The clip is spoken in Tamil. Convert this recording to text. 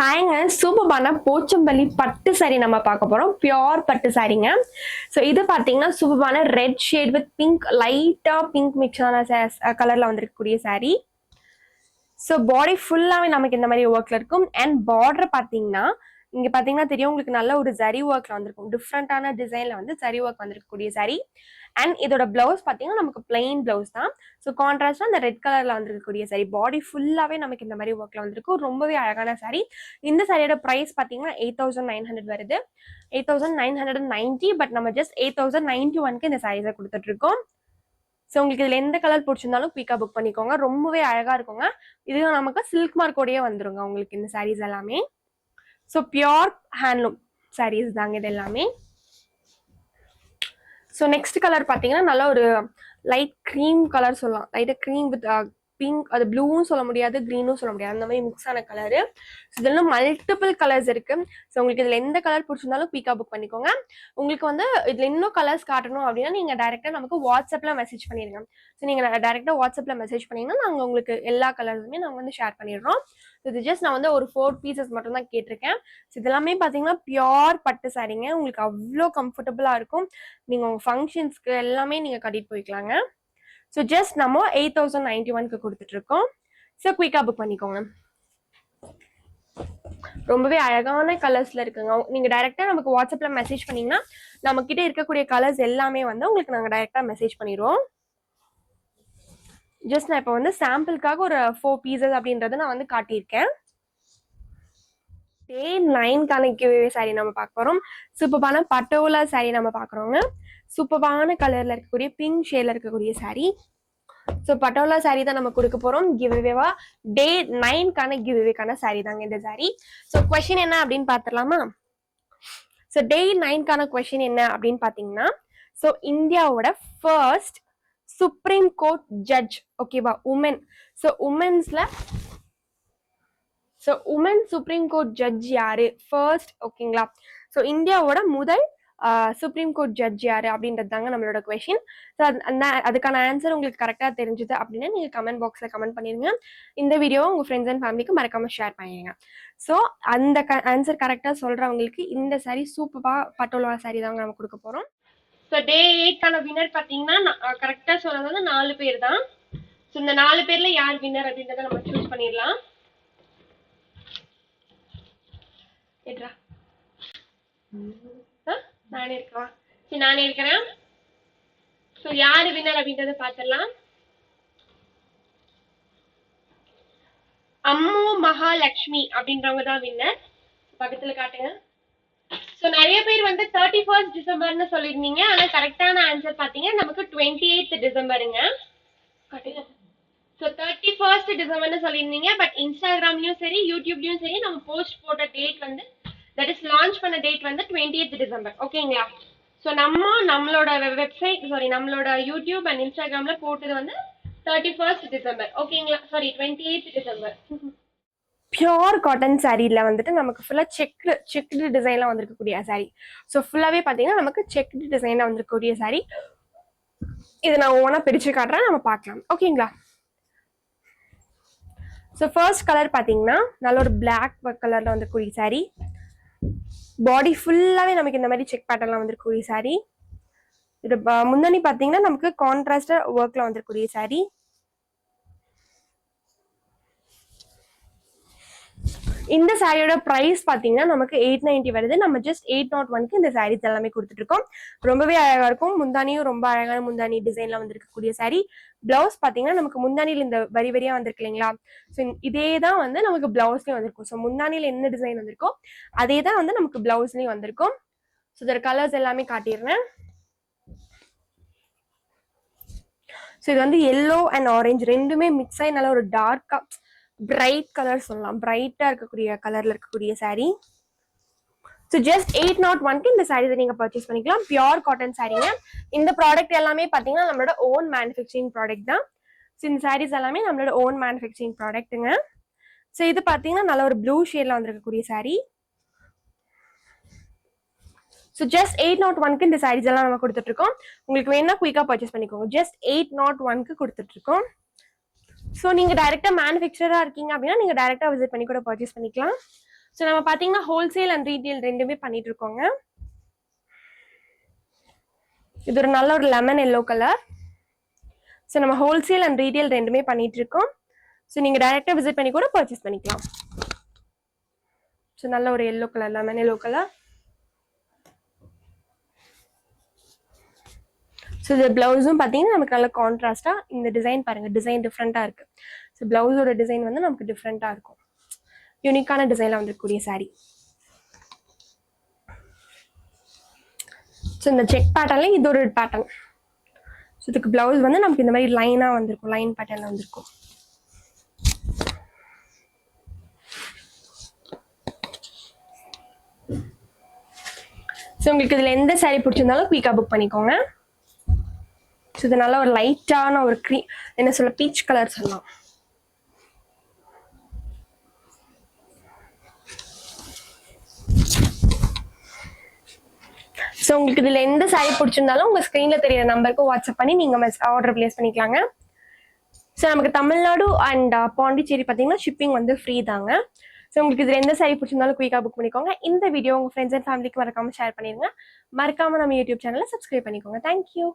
ஹாய்ங்க, சூப்பரான போச்சம்பள்ளி பட்டு சாரி நம்ம பார்க்க போறோம். பியோர் பட்டு சாரிங்க. ஸோ இது பார்த்தீங்கன்னா சூப்பரான ரெட் ஷேட் வித் பிங்க், லைட்டா பிங்க் மிக்ஸான கலர்ல வந்திருக்கக்கூடிய சாரி. ஸோ பாடி ஃபுல்லாவே நமக்கு இந்த மாதிரி ஒர்க்ல இருக்கும். அண்ட் பார்டர் பார்த்தீங்கன்னா இங்க பாத்தீங்கன்னா தெரியும் உங்களுக்கு நல்ல ஒரு ஜரி ஒர்க்ல வந்திருக்கும். டிஃப்ரெண்டான டிசைன்ல வந்து ஜரி ஒர்க் வந்திருக்கக்கூடிய சாரி. அண்ட் இதோட பிளவுஸ் பாத்தீங்கன்னா நமக்கு பிளெயின் பிளவுஸ் தான். ஸோ கான்ட்ராஸ்டா அந்த ரெட் கலர்ல வந்திருக்கக்கூடிய சாரி. பாடி ஃபுல்லாவே நமக்கு இந்த மாதிரி ஒர்க்ல வந்திருக்கும். ரொம்பவே அழகான சாரி. இந்த சாரியோட பிரைஸ் பாத்தீங்கன்னா 8900 வருது. 8990. பட் நம்ம ஜஸ்ட் 8091க்கு இந்த சாரீஸை கொடுத்துட்டு இருக்கோம். ஸோ உங்களுக்கு இதுல எந்த கலர் பிடிச்சிருந்தாலும் குயிக்கா புக் பண்ணிக்கோங்க. ரொம்பவே அழகா இருக்குங்க. இது நமக்கு சில்க் மார்க்கோடயே வந்துருங்க உங்களுக்கு இந்த சாரீஸ் எல்லாமே. ஸோ பியோர் ஹேண்ட்லூம் சாரீஸ் தாங்க இது எல்லாமே. ஸோ நெக்ஸ்ட் கலர் பார்த்தீங்கன்னா நல்ல ஒரு லைட் க்ரீம் கலர் சொல்லலாம். லைட்டாக க்ரீம் வித் பிங்க், அது ப்ளூவும் சொல்ல முடியாது, க்ரீனும் சொல்ல முடியாது, அந்த மாதிரி மிக்ஸ் ஆன கலரு. ஸோ இதெல்லாம் மல்டிபிள் கலர்ஸ் இருக்கு. ஸோ உங்களுக்கு இதில் எந்த கலர் பிடிச்சிருந்தாலும் குயிக்காக புக் பண்ணிக்கோங்க. உங்களுக்கு வந்து இதில் இன்னும் கலர்ஸ் காட்டணும் அப்படின்னா நீங்கள் டேரெக்டாக நமக்கு வாட்ஸ்அப்பில் மெசேஜ் பண்ணிடுங்க. ஸோ நீங்கள் டேரெக்டாக வாட்ஸ்அப்பில் மெசேஜ் பண்ணிங்கன்னா நாங்கள் உங்களுக்கு எல்லா கலர்ஸுமே நாங்கள் வந்து ஷேர் பண்ணிடுறோம். இது ஜஸ்ட் நான் வந்து ஒரு 4 பீசஸ் மட்டும் தான் கேட்டிருக்கேன். ஸோ இதெல்லாமே பார்த்தீங்கன்னா பியோர் பட்டு சாரிங்க. உங்களுக்கு அவ்வளோ கம்ஃபர்டபுளாக இருக்கும். நீங்கள் உங்கள் ஃபங்க்ஷன்ஸ்க்கு எல்லாமே நீங்கள் கட்டிட்டு போய்க்கலாங்க. ஸோ ஜஸ்ட் நம்ம 8091க்கு கொடுத்துட்டு இருக்கோம். ஸோ குயிக்காக புக் பண்ணிக்கோங்க. ரொம்பவே அழகான கலர்ஸ்ல இருக்குங்க. நீங்க டைரக்டா நமக்கு வாட்ஸ்அப்ல மெசேஜ் பண்ணீங்கன்னா நம்ம கிட்ட இருக்கக்கூடிய கலர்ஸ் எல்லாமே வந்து உங்களுக்கு நாங்க டைரக்டா மெசேஜ் பண்ணிடுவோம். ஜஸ்ட் நான் இப்போ வந்து சாம்பிளுக்காக ஒரு 4 பீசஸ் அப்படின்றத நான் வந்து காட்டியிருக்கேன். டே 9க்கான கிவ்அவே சாரி நம்ம பார்க்க போறோம். சூப்பரான பட்டோலா சாரி நம்ம பார்க்குறோங்க. சூப்பரான கலர்ல இருக்கக்கூடிய பிங்க் ஷேட்ல இருக்கக்கூடிய சாரி. ஸோ பட்டோலா சாரி தான் நம்ம கொடுக்க போறோம் கிவ்அவேவா. டே 9க்கான கிவ்அவேக்கான சாரி தாங்க இந்த சாரி. ஸோ கொஸ்டின் என்ன அப்படின்னு பார்த்துடலாமா? ஸோ டே 9க்கான கொஸ்டின் என்ன அப்படின்னு பார்த்தீங்கன்னா, ஸோ இந்தியாவோட ஃபர்ஸ்ட் சுப்ரீம் கோர்ட் ஜட்ஜ், ஓகேவா, உமன். ஸோ உமன்ஸ்ல உமன் சுப்ரீம் கோர்ட் ஜட்ஜ் யாரு ஃபர்ஸ்ட், ஓகேங்களா? ஸோ இந்தியாவோட முதல் சுப்ரீம் கோர்ட் ஜட்ஜ் யாரு அப்படின்றது தாங்க நம்மளோட கொஸ்டின். ஸோ அதுக்கான ஆன்சர் உங்களுக்கு கரெக்டாக தெரிஞ்சுது அப்படின்னா நீங்கள் கமெண்ட் பாக்ஸில் கமெண்ட் பண்ணிடுங்க. இந்த வீடியோவை உங்கள் ஃப்ரெண்ட்ஸ் அண்ட் ஃபேமிலிக்கு மறக்காம ஷேர் பண்ணிடுங்க. ஸோ அந்த ஆன்சர் கரெக்டாக சொல்கிறவங்களுக்கு இந்த சாரி சூப்பராக பட்டோலா சாரி தாங்க நம்ம கொடுக்க போகிறோம். ஸோ டே 8க்கான வின்னர் பார்த்தீங்கன்னா கரெக்டாக சொல்றது வந்து 4 பேர் தான். ஸோ இந்த 4 பேர்ல யார் வின்னர் அப்படின்றத நம்ம சூஸ் பண்ணிடலாம். நானே இருக்கவா? சரி, நானே இருக்கிறேன். ஸோ யாரு வின்னர் அப்படின்றத பார்த்துடலாம். அம்மு மகாலட்சுமி அப்படின்றவங்க தான் வின்னர். பக்கத்துல காட்டுங்க. ஸோ நிறைய பேர் வந்து 31 டிசம்பர்னு சொல்லியிருந்தீங்க. ஆனா கரெக்டான ஆன்சர் பார்த்தீங்கன்னா நமக்கு 28 டிசம்பருங்க. காட்டுங்க. ஸோ 31 டிசம்பர்னு சொல்லியிருந்தீங்க. பட் இன்ஸ்டாகிராம்லயும் சரி யூடியூப்லயும் சரி நம்ம போஸ்ட் போட்ட டேட் வந்து, தட் இஸ் லான்ச் பண்ண டேட் வந்து 28 டிசம்பர், ஓகேங்களா? ஸோ நம்மளோட வெப்சைட், சாரி, நம்மளோட யூடியூப் அண்ட் இன்ஸ்டாகிராம்ல போட்டது வந்து 31 டிசம்பர், ஓகேங்களா? Sorry, 28 December. பியோர் காட்டன் சாரியில் வந்துட்டு நமக்கு ஃபுல்லாக செக்டு டிசைன்லாம் வந்திருக்கக்கூடிய சாரி. ஸோ ஃபுல்லாகவே பார்த்தீங்கன்னா நமக்கு செக்டு டிசைனில் வந்திருக்கக்கூடிய சாரி. இதை நான் ஒவ்வொன்றா பிரித்து காட்டுறேன், நம்ம பார்க்கலாம், ஓகேங்களா? ஸோ ஃபர்ஸ்ட் கலர் பார்த்தீங்கன்னா நல்ல ஒரு பிளாக் கலரில் வந்திருக்கக்கூடிய சாரி. பாடி ஃபுல்லாகவே நமக்கு இந்த மாதிரி செக் பேட்டர்லாம் வந்திருக்கக்கூடிய சாரி. இது முன்னாடி பார்த்தீங்கன்னா நமக்கு கான்ட்ராஸ்டா ஒர்க்ல வந்திருக்கக்கூடிய சாரி. இந்த சாரியோட பிரைஸ் பாத்தீங்கன்னா நமக்கு 890 வருது. நம்ம ஜஸ்ட் 801க்கு இந்த சாரீஸ் எல்லாமே கொடுத்துட்டு இருக்கோம். ரொம்பவே அழகா இருக்கும். முந்தானியும் ரொம்ப அழகான முந்தானி டிசைன்ல வந்திருக்கக்கூடிய சாரி. பிளவுஸ் பாத்தீங்கன்னா நமக்கு முந்தானியில் இந்த வரி வரியா வந்திருக்கு இல்லைங்களா? ஸோ இதே தான் வந்து நமக்கு பிளவுஸ்லயும் வந்திருக்கும். ஸோ முந்தானியில் என்ன டிசைன் வந்திருக்கோ அதே தான் வந்து நமக்கு பிளவுஸ்லயும் வந்திருக்கும். ஸோ இதோட கலர்ஸ் எல்லாமே காட்டிடுறேன். ஸோ இது வந்து எல்லோ அண்ட் ஆரஞ்சு ரெண்டுமே மிக்ஸ் ஆகி நல்ல ஒரு டார்க்கா பிரைட் கலர் சொல்லலாம். பிரைட்டா இருக்கக்கூடிய கலர்ல இருக்கக்கூடிய சாரி. ஸோ ஜஸ்ட் 801க்கு இந்த சாரீஸை நீங்க பர்ச்சேஸ் பண்ணிக்கலாம். பியோர் காட்டன் சாரீங்க. இந்த ப்ராடக்ட் எல்லாமே பார்த்தீங்கன்னா நம்மளோட ஓன் மேனுஃபேக்சரிங் ப்ராடக்ட் தான். ஸோ இந்த சாரீஸ் எல்லாமே நம்மளோட ஓன் மேனுஃபேக்சரிங் ப்ராடக்ட்டுங்க. ஸோ இது பார்த்தீங்கன்னா நல்ல ஒரு ப்ளூ ஷேட்ல வந்திருக்கக்கூடிய சாரி. ஸோ ஜஸ்ட் 801க்கு இந்த சாரீஸ் எல்லாம் நம்ம கொடுத்துட்டு இருக்கோம். உங்களுக்கு வேணா குயிக்கா பர்ச்சேஸ் பண்ணிக்கோங்க. ஜஸ்ட் 801க்கு கொடுத்துட்டு இருக்கோம். ஸோ நீங்க டைரக்டா மேனுஃபேக்சரா இருக்கீங்க அப்படின்னா நீங்க டைரக்டா விசிட் பண்ணி கூட பர்ச்சேஸ் பண்ணிக்கலாம். ஸோ நம்ம பார்த்தீங்கன்னா ஹோல்சேல் அண்ட் ரீட்டெயில் ரெண்டுமே பண்ணிட்டு இருக்கோங்க. இது ஒரு நல்ல ஒரு லெமன் எல்லோ கலர். ஸோ நம்ம ஹோல்சேல் அண்ட் ரீட்டெயில் ரெண்டுமே பண்ணிட்டு இருக்கோம். ஸோ நீங்கள் டைரெக்டாக விசிட் பண்ணி கூட பர்ச்சேஸ் பண்ணிக்கலாம். ஸோ நல்ல ஒரு yellow colour, lemon yellow colour. So இந்த ப்ளவுஸும் பார்த்தீங்கன்னா நமக்கு நல்ல கான்ட்ராஸ்டாக இந்த டிசைன் பாருங்கள், டிசைன் டிஃப்ரெண்ட்டாக இருக்குது. ஸோ ப்ளவுஸோட டிசைன் வந்து நமக்கு டிஃப்ரெண்ட்டாக இருக்கும், யூனிக்கான டிசைனில் வந்துருக்கக்கூடிய சாரீ. ஸோ இந்த செக் பேட்டர்னில் இது ஒரு பேட்டர்ன். ஸோ இதுக்கு ப்ளவுஸ் வந்து நமக்கு இந்த மாதிரி லைனாக வந்திருக்கும், லைன் பேட்டர்னில் வந்திருக்கும். ஸோ உங்களுக்கு இதில் எந்த சாரீ பிடிச்சிருந்தாலும் குயிக்காக புக் பண்ணிக்கோங்க. ஸோ இது நல்ல ஒரு லைட்டான ஒரு என்ன சொல்ல, பீச் கலர் சொல்லலாம். ஸோ உங்களுக்கு இதில் எந்த சாரீ பிடிச்சிருந்தாலும் உங்கள் ஸ்க்ரீனில் தெரியிற நம்பருக்கு வாட்ஸ்அப் பண்ணி நீங்கள் ஆர்டர் பிளேஸ் பண்ணிக்கலாங்க. ஸோ நமக்கு தமிழ்நாடு அண்ட் பாண்டிச்சேரி பார்த்தீங்கன்னா ஷிப்பிங் வந்து ஃப்ரீ தாங்க. ஸோ உங்களுக்கு இதில் எந்த சாரீ பிடிச்சிருந்தாலும் குயிக்காக புக் பண்ணிக்கோங்க. இந்த வீடியோ உங்கள் ஃப்ரெண்ட்ஸ் அண்ட் ஃபேமிலிக்கு மறக்காமல் ஷேர் பண்ணிடுங்க. மறக்காமல் நம்ம யூடியூப் சேனலை சப்ஸ்கிரைப் பண்ணிக்கோங்க. தேங்க்யூ.